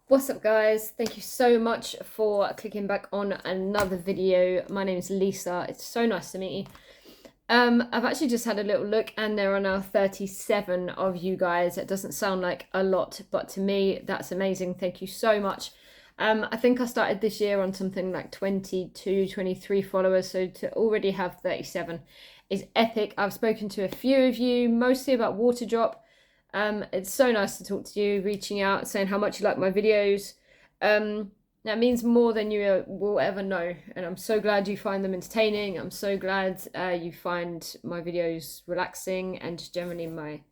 What's up, guys? Thank you so much for clicking back on another video. My name is Lisa. It's so nice to meet you. I've actually just had a little look and there are now 37 of you guys. It doesn't sound like a lot, but to me that's amazing. Thank you so much. I think I started this year on something like 22, 23 followers, so to already have 37 is epic. I've spoken to a few of you, mostly about water drop. It's so nice to talk to you, reaching out, saying how much you like my videos. That means more than you will ever know, and I'm so glad you find them entertaining. I'm so glad you find my videos relaxing and just generally my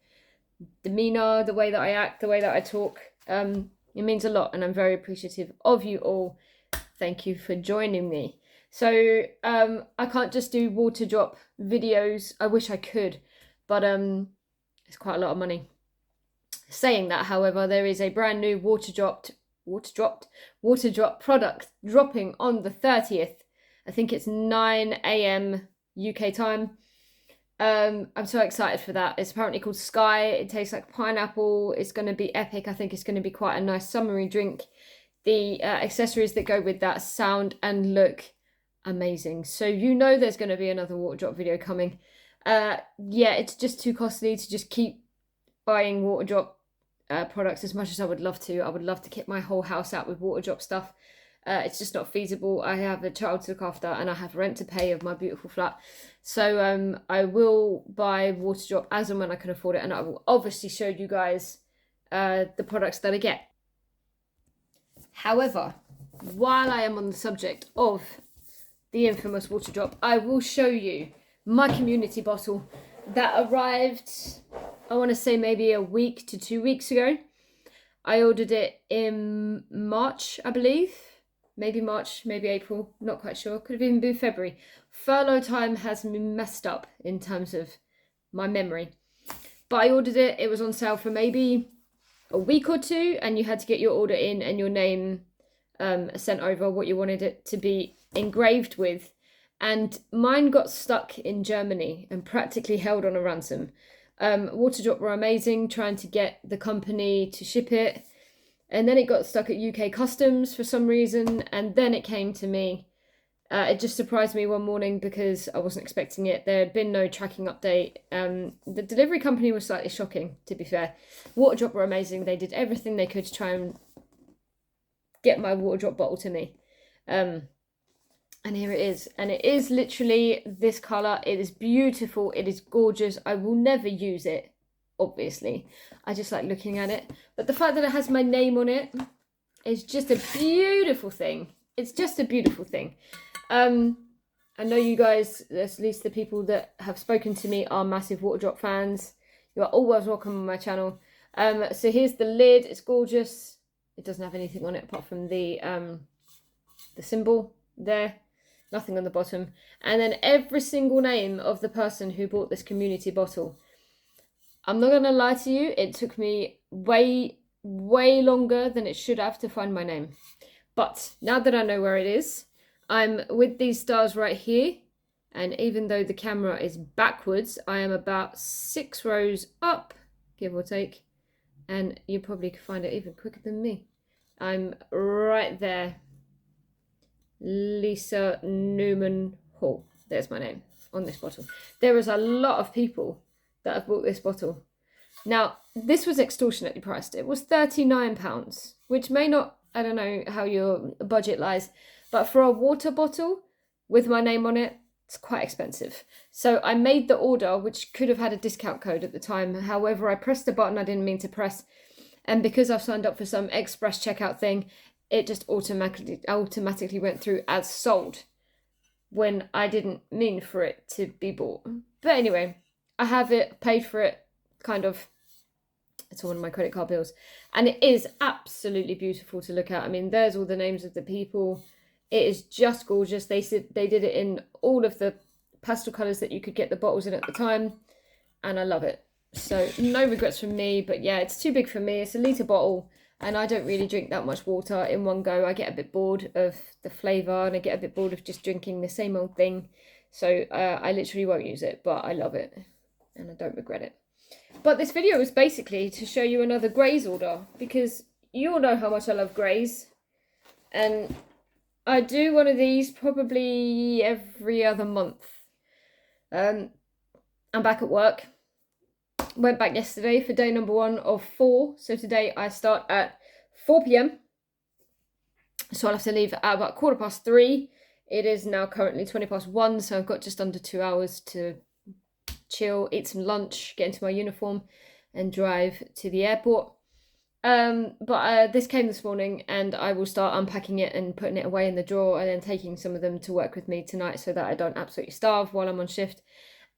demeanor, the way that I act, the way that I talk. It means a lot, and I'm very appreciative of you all. Thank you for joining me. So I can't just do water drop videos. I wish I could, but it's quite a lot of money. Saying that, however, there is a brand new water drop product dropping on the 30th. I think it's 9 a.m. UK time. I'm so excited for that. It's apparently called Sky. It tastes like pineapple. It's going to be epic. I think it's going to be quite a nice summery drink. The accessories that go with that sound and look amazing. So you know there's going to be another water drop video coming. Yeah, it's just too costly to just keep buying water drop products as much as I would love to. I would love to kit my whole house out with water drop stuff. It's just not feasible. I have a child to look after and I have rent to pay of my beautiful flat. So I will buy water drop as and when I can afford it, and I will obviously show you guys the products that I get. However, while I am on the subject of the infamous water drop, I will show you my community bottle that arrived, I want to say maybe a week to 2 weeks ago. I ordered it in March, I believe. Maybe March, maybe April, not quite sure. Could have even been February. Furlough time has been messed up in terms of my memory. But I ordered it. It was on sale for maybe a week or two, and you had to get your order in and your name sent over, what you wanted it to be engraved with. And mine got stuck in Germany and practically held on a ransom. Water drop were amazing, trying to get the company to ship it. And then it got stuck at UK customs for some reason. And then it came to me. It just surprised me one morning because I wasn't expecting it. There had been no tracking update. The delivery company was slightly shocking, to be fair. Water drop were amazing. They did everything they could to try and get my water drop bottle to me. And here it is. And it is literally this colour. It is beautiful. It is gorgeous. I will never use it, obviously. I just like looking at it. But the fact that it has my name on it is just a beautiful thing. It's just a beautiful thing. I know you guys, at least the people that have spoken to me, are massive water drop fans. You are always welcome on my channel. So here's the lid. It's gorgeous. It doesn't have anything on it apart from the symbol there. Nothing on the bottom. And then every single name of the person who bought this community bottle. I'm not going to lie to you. It took me way longer than it should have to find my name. But now that I know where it is, I'm with these stars right here. And even though the camera is backwards, I am about 6 rows up, give or take. And you probably could find it even quicker than me. I'm right there. Lisa Newman Hall. There's my name on this bottle. There is a lot of people that have bought this bottle. Now, this was extortionately priced. It was £39, which may not, I don't know how your budget lies, but for a water bottle with my name on it, it's quite expensive. So I made the order, which could have had a discount code at the time. However, I pressed a button I didn't mean to press. And because I've signed up for some express checkout thing, it just automatically went through as sold when I didn't mean for it to be bought. But anyway, I have it, paid for it, kind of. It's on my credit card bills. And it is absolutely beautiful to look at. I mean, there's all the names of the people. It is just gorgeous. They did it in all of the pastel colours that you could get the bottles in at the time. And I love it. So no regrets from me. But yeah, it's too big for me. It's a litre bottle. And I don't really drink that much water in one go. I get a bit bored of the flavour and I get a bit bored of just drinking the same old thing. So I literally won't use it, but I love it and I don't regret it. But this video is basically to show you another graze order because you all know how much I love graze, and I do one of these probably every other month. I'm back at work. Went back yesterday for day number 1 of 4. So today I start at 4 p.m. So I'll have to leave at about 3:15. It is now currently 1:20, so I've got just under 2 hours to chill, eat some lunch, get into my uniform, and drive to the airport. But this came this morning, and I will start unpacking it and putting it away in the drawer, and then taking some of them to work with me tonight, so that I don't absolutely starve while I'm on shift.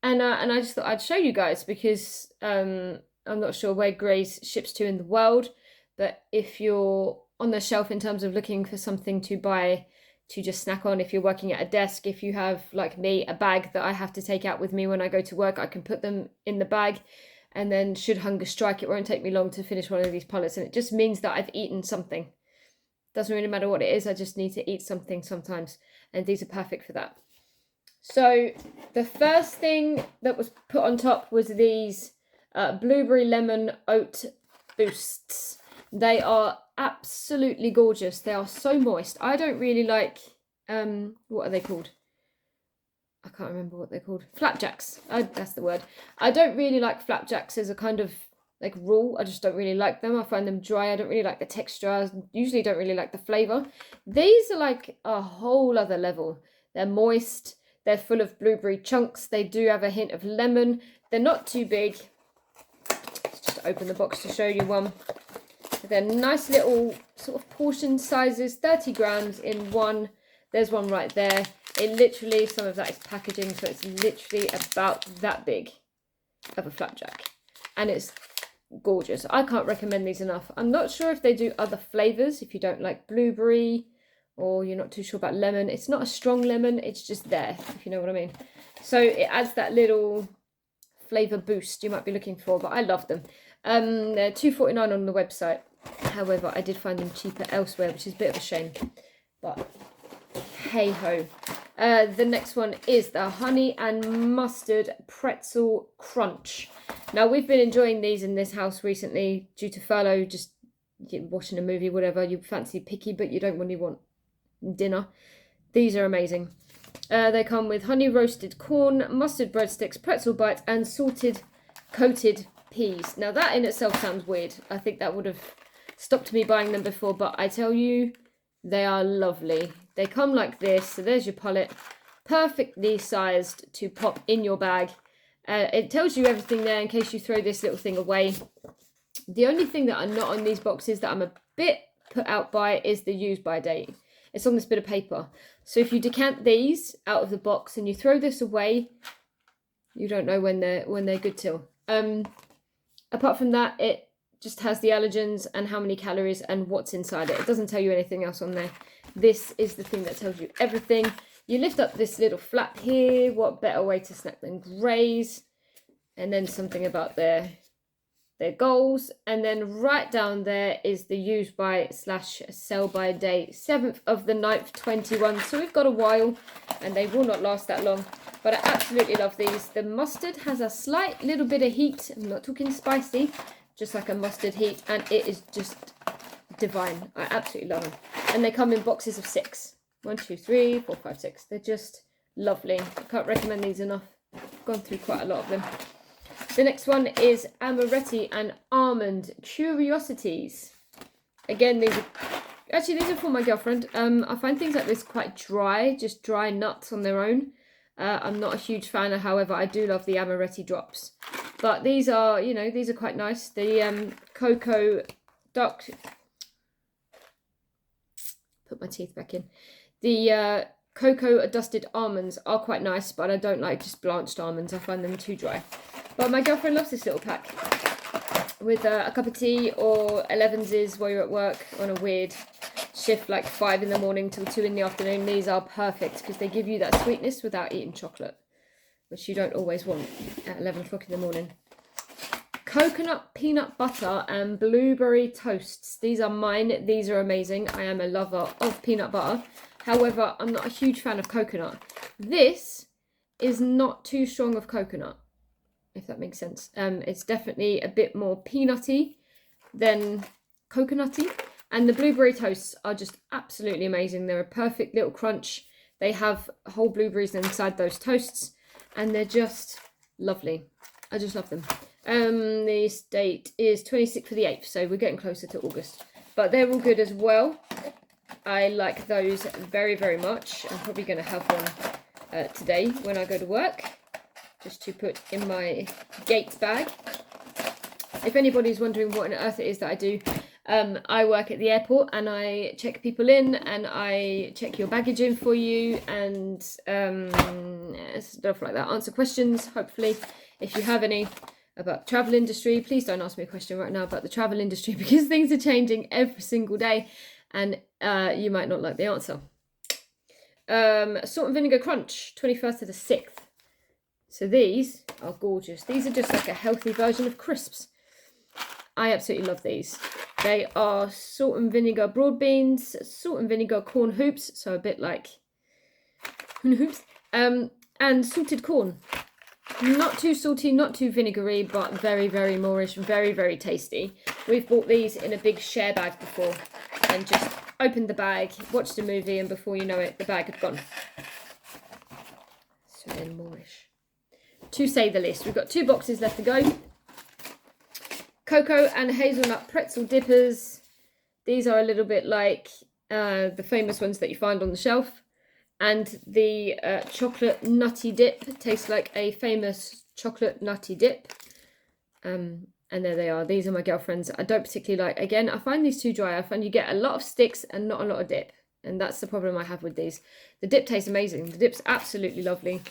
And I just thought I'd show you guys, because I'm not sure where graze ships to in the world, but if you're on the shelf in terms of looking for something to buy to just snack on, if you're working at a desk, if you have, like me, a bag that I have to take out with me when I go to work, I can put them in the bag, and then should hunger strike, it won't take me long to finish one of these pullets, and it just means that I've eaten something. Doesn't really matter what it is, I just need to eat something sometimes, and these are perfect for that. So the first thing that was put on top was these blueberry lemon oat boosts. They are absolutely gorgeous. They are so moist. I don't really like, what are they called? I can't remember what they're called. Flapjacks. That's the word. I don't really like flapjacks as a kind of like rule. I just don't really like them. I find them dry. I don't really like the texture. I usually don't really like the flavour. These are like a whole other level. They're moist. They're full of blueberry chunks. They do have a hint of lemon. They're not too big. Let's just open the box to show you one. They're nice little sort of portion sizes, 30 grams in one. There's one right there. It literally, some of that is packaging, so it's literally about that big of a flapjack. And it's gorgeous. I can't recommend these enough. I'm not sure if they do other flavours, if you don't like blueberry or you're not too sure about lemon. It's not a strong lemon, it's just there, if you know what I mean. So it adds that little flavour boost you might be looking for, but I love them. They're $2.49 on the website. However, I did find them cheaper elsewhere, which is a bit of a shame. But hey ho. The next one is the honey and mustard pretzel crunch. Now, we've been enjoying these in this house recently due to furlough, just watching a movie, whatever. You fancy picky, but you don't really want dinner. These are amazing. They come with honey roasted corn, mustard breadsticks, pretzel bites, and salted coated peas. Now, that in itself sounds weird. I think that would have stopped me buying them before, but I tell you, they are lovely. They come like this, so there's your pullet, perfectly sized to pop in your bag. It tells you everything there in case you throw this little thing away. The only thing that are not on these boxes that I'm a bit put out by is the use by date. It's on this bit of paper. So if you decant these out of the box and you throw this away, you don't know when they're good till. Apart from that, it just has the allergens and how many calories and what's inside it. It doesn't tell you anything else on there. This is the thing that tells you everything. You lift up this little flap here. What better way to snack than graze? And then something about their goals. And then right down there is the use by / sell by date, 7th of the 9th, 21. So we've got a while and they will not last that long. But I absolutely love these. The mustard has a slight little bit of heat. I'm not talking spicy, just like a mustard heat. And it is just divine. I absolutely love them. And they come in boxes of 6. 1, 2, 3, 4, 5, 6. They're just lovely. I can't recommend these enough. I've gone through quite a lot of them. The next one is amaretti and almond curiosities. Again, these are for my girlfriend. I find things like this quite dry, just dry nuts on their own. I'm not a huge fan of, however, I do love the amaretti drops. But these are, these are quite nice. The cocoa duck. Put my teeth back in. The cocoa dusted almonds are quite nice, but I don't like just blanched almonds. I find them too dry. But my girlfriend loves this little pack with a cup of tea or 11s while you're at work on a weird shift, like 5 in the morning till 2 in the afternoon. These are perfect because they give you that sweetness without eating chocolate, which you don't always want at 11 o'clock in the morning. Coconut peanut butter and blueberry toasts. These are mine. These are amazing. I am a lover of peanut butter. However, I'm not a huge fan of coconut. This is not too strong of coconut, if that makes sense. It's definitely a bit more peanutty than coconutty. And the blueberry toasts are just absolutely amazing. They're a perfect little crunch. They have whole blueberries inside those toasts, and they're just lovely. I just love them. The date is 26th for the 8th, so we're getting closer to August. But they're all good as well. I like those very, very much. I'm probably going to have one today when I go to work, just to put in my Gates bag. If anybody's wondering what on earth it is that I do, I work at the airport and I check people in and I check your baggage in for you and stuff like that. Answer questions, hopefully, if you have any about the travel industry. Please don't ask me a question right now about the travel industry because things are changing every single day and you might not like the answer. Salt and vinegar crunch, 21st to the 6th. So these are gorgeous. These are just like a healthy version of crisps. I absolutely love these. They are salt and vinegar broad beans, salt and vinegar corn hoops, so a bit like hoops, and salted corn. Not too salty, not too vinegary, but very, very moreish, very, very tasty. We've bought these in a big share bag before and just opened the bag, watched a movie, and before you know it, the bag had gone. So then moreish. To say the least. We've got 2 boxes left to go. Cocoa and hazelnut pretzel dippers. These are a little bit like the famous ones that you find on the shelf. And the chocolate nutty dip tastes like a famous chocolate nutty dip. And there they are. These are my girlfriend's. I don't particularly like. Again, I find these too dry. I find you get a lot of sticks and not a lot of dip. And that's the problem I have with these. The dip tastes amazing. The dip's absolutely lovely.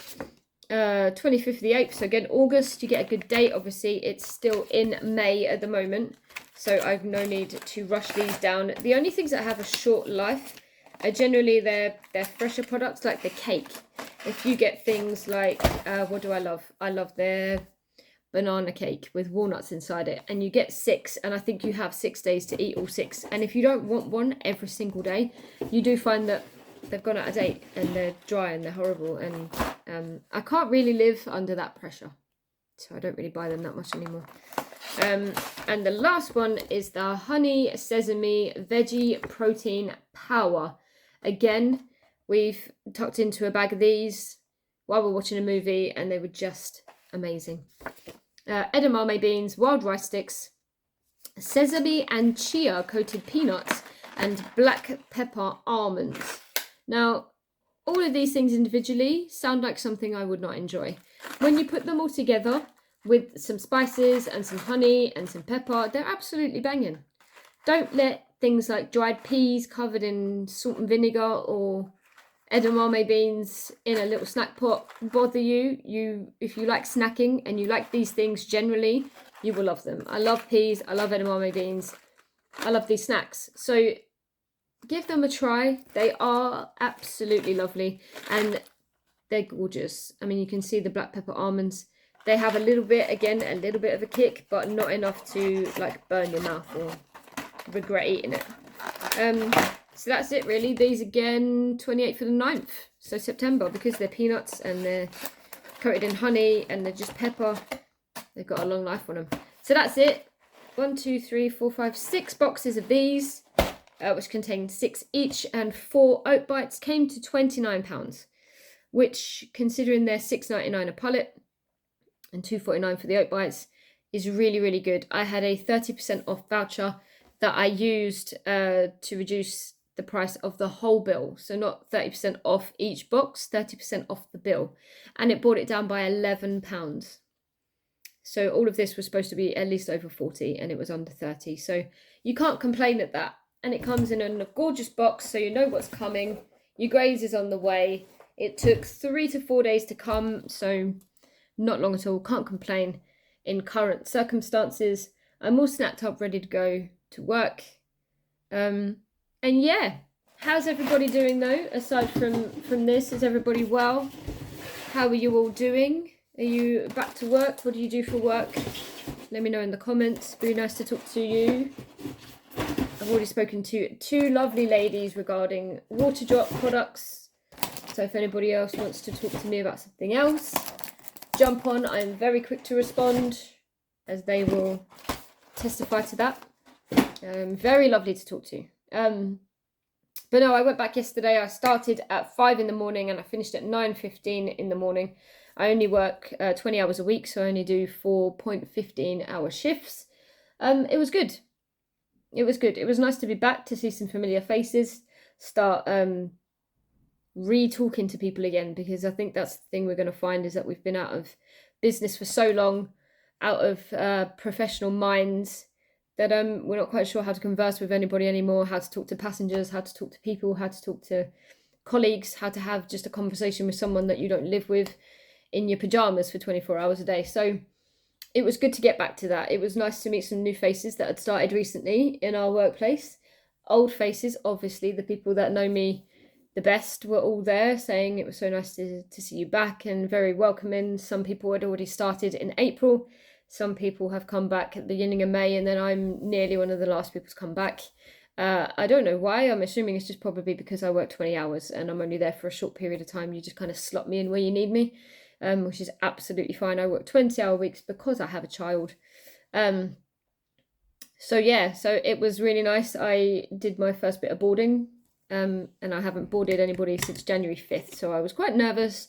25th of the 8th, so again August, you get a good date. Obviously it's still in May at the moment, so I've no need to rush these down. The only things that have a short life are generally they're fresher products, like the cake. If you get things like what do I love their banana cake with walnuts inside it, and you get 6, and I think you have 6 days to eat all 6, and if you don't want one every single day, you do find that they've gone out of date and they're dry and they're horrible, and I can't really live under that pressure, so I don't really buy them that much anymore. And the last one is the honey sesame veggie protein power. Again, we've tucked into a bag of these while we're watching a movie and they were just amazing. Edamame beans, wild rice sticks, sesame and chia coated peanuts, and black pepper almonds. Now, all of these things individually sound like something I would not enjoy. When you put them all together with some spices and some honey and some pepper, they're absolutely banging. Don't let things like dried peas covered in salt and vinegar or edamame beans in a little snack pot bother you. If you like snacking and you like these things generally, you will love them. I love peas, I love edamame beans, I love these snacks. So give them a try. They are absolutely lovely and they're gorgeous. I mean, you can see the black pepper almonds. They have a little bit of a kick, but not enough to like burn your mouth or regret eating it. So that's it really. These again, 28th for the 9th, so September, because they're peanuts and they're coated in honey and they're just pepper. They've got a long life on them. So that's it. 1, 2, 3, 4, 5, 6 boxes of these. Which contained 6 each, and 4 oat bites, came to £29, which, considering they're $6.99 a pallet and $2.49 for the oat bites, is really, really good. I had a 30% off voucher that I used to reduce the price of the whole bill. So not 30% off each box, 30% off the bill. And it brought it down by £11. So all of this was supposed to be at least over 40 and it was under 30. So you can't complain at that. And it comes in a gorgeous box, so you know what's coming. Your graze is on the way. It took 3 to 4 days to come, so not long at all. Can't complain in current circumstances. I'm all snacked up, ready to go to work. And yeah, how's everybody doing though? Aside from this, is everybody well? How are you all doing? Are you back to work? What do you do for work? Let me know in the comments. Very nice to talk to you. I've already spoken to 2 lovely ladies regarding water drop products. So if anybody else wants to talk to me about something else, jump on. I'm very quick to respond, as they will testify to that. Very lovely to talk to. But no, I went back yesterday. I started at 5 in the morning and I finished at 9:15 in the morning. I only work 20 hours a week, so I only do 4.15-hour shifts. It was good. It was good. It was nice to be back, to see some familiar faces, start re-talking to people again, because I think that's the thing we're going to find, is that we've been out of business for so long, out of professional minds, that we're not quite sure how to converse with anybody anymore, how to talk to passengers, how to talk to people, how to talk to colleagues, how to have just a conversation with someone that you don't live with in your pajamas for 24 hours a day. So it was good to get back to that. It was nice to meet some new faces that had started recently in our workplace. Old faces, obviously, the people that know me the best were all there, saying it was so nice to see you back, and very welcoming. Some people had already started in April. Some people have come back at the beginning of May, and then I'm nearly one of the last people to come back. I don't know why. I'm assuming it's just probably because I work 20 hours and I'm only there for a short period of time. You just kind of slot me in where you need me, which is absolutely fine. I work 20-hour weeks because I have a child. So yeah, so it was really nice. I did my first bit of boarding, and I haven't boarded anybody since January 5th, so I was quite nervous.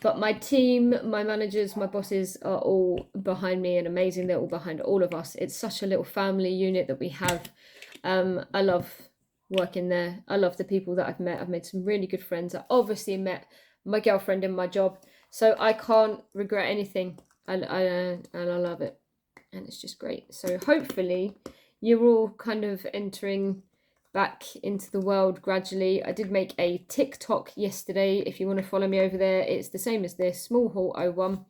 But my team, my managers, my bosses are all behind me and amazing. They're all behind all of us. It's such a little family unit that we have. I love working there. I love the people that I've met. I've made some really good friends. I obviously met my girlfriend in my job, so I can't regret anything. And I love it, and it's just great. So hopefully you're all kind of entering back into the world gradually. I did make a TikTok yesterday. If you want to follow me over there, it's the same as this, Small Haul 01.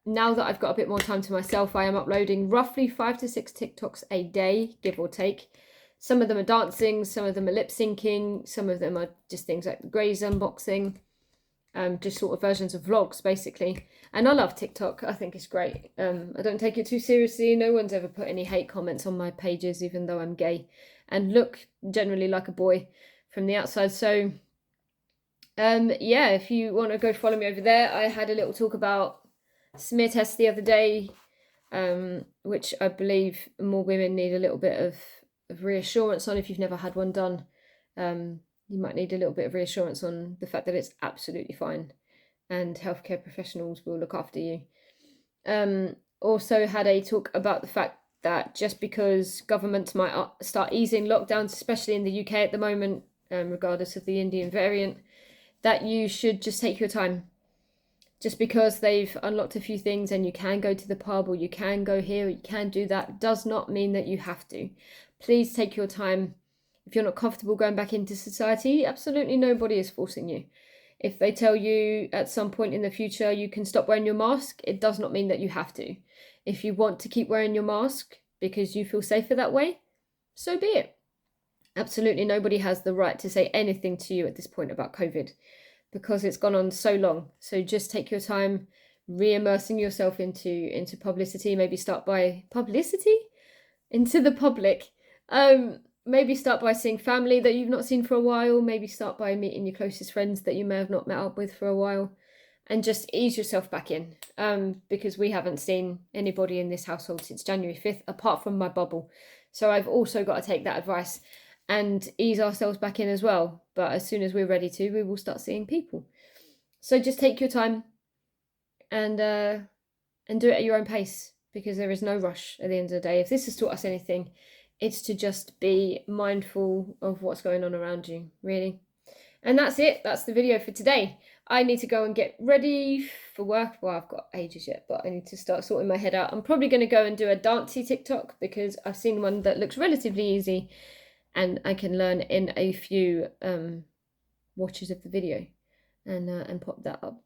Now that I've got a bit more time to myself, I am uploading roughly 5 to 6 TikToks a day, give or take. Some of them are dancing, some of them are lip syncing, some of them are just things like the graze unboxing, just sort of versions of vlogs basically. And I love TikTok. I think it's great. I don't take it too seriously. No one's ever put any hate comments on my pages, even though I'm gay and look generally like a boy from the outside. So yeah, if you want to go follow me over there. I had a little talk about smear tests the other day, which I believe more women need a little bit of reassurance on. If you've never had one done, you might need a little bit of reassurance on the fact that it's absolutely fine and healthcare professionals will look after you. Also had a talk about the fact that just because governments might start easing lockdowns, especially in the UK at the moment, regardless of the Indian variant, that you should just take your time. Just because they've unlocked a few things and you can go to the pub or you can go here or you can do that, does not mean that you have to. Please take your time. If you're not comfortable going back into society, absolutely nobody is forcing you. If they tell you at some point in the future you can stop wearing your mask, it does not mean that you have to. If you want to keep wearing your mask because you feel safer that way, so be it. Absolutely nobody has the right to say anything to you at this point about COVID, because it's gone on so long. So just take your time re-immersing yourself into publicity. Maybe start by publicity? Into the public. Maybe start by seeing family that you've not seen for a while. Maybe start by meeting your closest friends that you may have not met up with for a while. And just ease yourself back in. Because we haven't seen anybody in this household since January 5th, apart from my bubble. So I've also got to take that advice and ease ourselves back in as well. But as soon as we're ready to, we will start seeing people. So just take your time and do it at your own pace, because there is no rush at the end of the day. If this has taught us anything, it's to just be mindful of what's going on around you, really. And that's it. That's the video for today. I need to go and get ready for work. Well, I've got ages yet, but I need to start sorting my head out. I'm probably going to go and do a dancey TikTok, because I've seen one that looks relatively easy and I can learn in a few watches of the video and pop that up.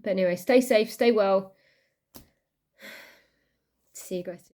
But anyway, stay safe, stay well. See you guys soon.